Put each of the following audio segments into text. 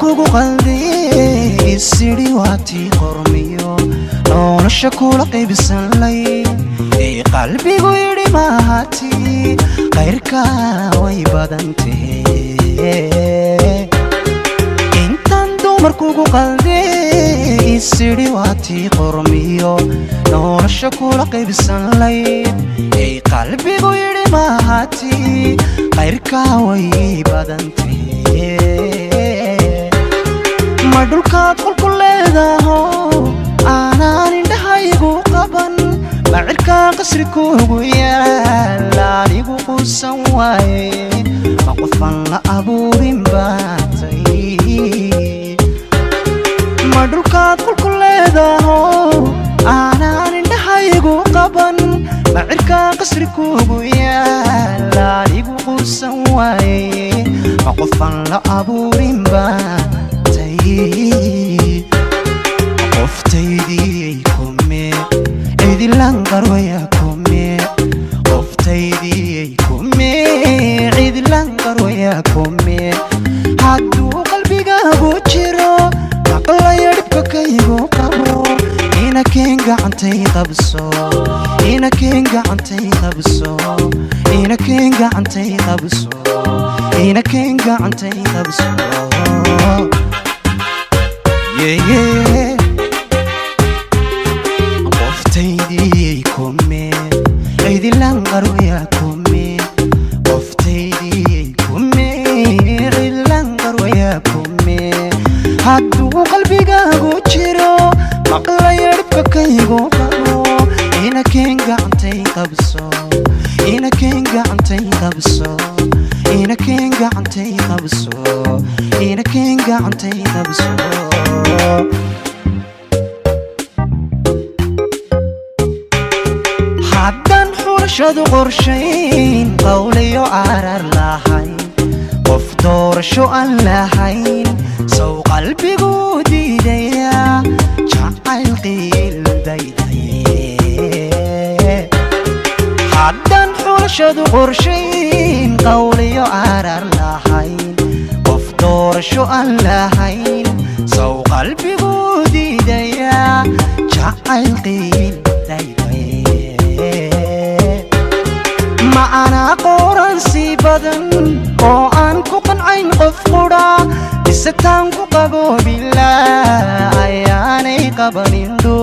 kugu qalday sidii waati qormiyo nolosha kula qaybsan lay ee qalbigu yiri maahati qayrka way badantee intan dumar kugu qalday sidii waati qormiyo nolosha kula qaybsan lay ee qalbigu yiri maahati qayrka way badantee madulkaad qolku leedaho aanaan indhahaygu qaban bacirka qasri kuugu yaal anigu quusan waaye ma qofan la abuurin baatay madulkaad qolku leedaho aanaan indhahaygu qaban bacirka qasri kuugu yaal anigu quusan waaye ma qofan la abuurin baatay qoftaydii kume cidilan qarwaya kume qoftaydii kume cidilan qarwaya kume hadduu qalbigaagu jiro maqlaya dhibka kaygu qabo inakeen gacantay qabso inakeen gacantay qabso inakeen gacantay qabso inakeen gacantay qabso qoftaydii kume cidilan qarwaya kume qoftaydii kume cidilan qarwaya kume hadduu qalbigaagu jiro maqlaya dhibka kaygu qabo inakeen gacantay qabso inakeen gacantay qabso inakeen gacantay qabso inakeen gacantay qabso haddaan xulashadu qorshayn qawliyo arar lahayn qof doorasho aan lahayn sow qalbigu diidaya jacayl qiildaydaye haddaan xulashadu qorshayn qawliyo arar lahayn qof doorasho aan lahayn sow qalbigu diidaya jacayl qiildaydaye ma ana qoran si badan oo aan ku qancin qof qura isataan ku qabo bilaa ayaanay qabanindho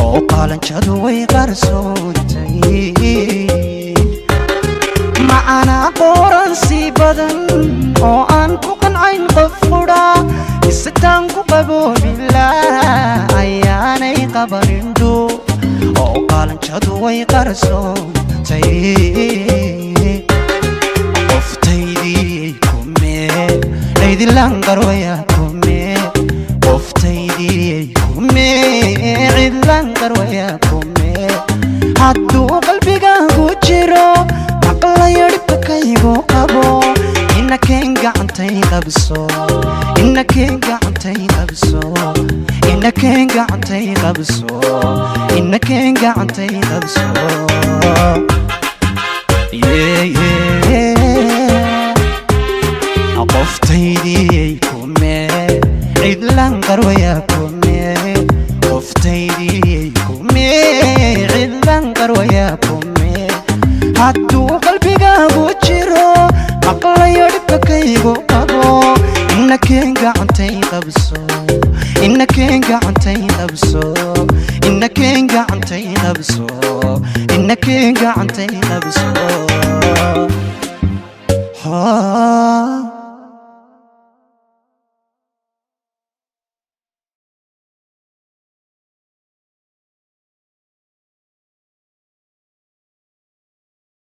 oo qalanjadu way qarsoontay ma ana qoran si badan oo aan ku qancin qof qura isataan ku qabo bilaa ayaanay qabanindho oo qalanjadu way qarsoontay qoftaydii kume cidilan qarwaya kume qoftaydii kume cidilan qarwaya kume hadduu qalbigaagu jiro maqlaya dhibka kaygu qabo inakeen gacantay qabso inakeen gacantay qabso inakeen gacantay qabso inakeen gacantay qabso qoftaydii kume cidilan qarwaya kume qoftaydii kume cidilan qarwaya kume hadduu qalbigaagu jiro maqlayo dhibka kaygu qabo inakeen gacantay qabso inakeen gacantay qabso inakeen gacantay qabso inakeen gacantay qabso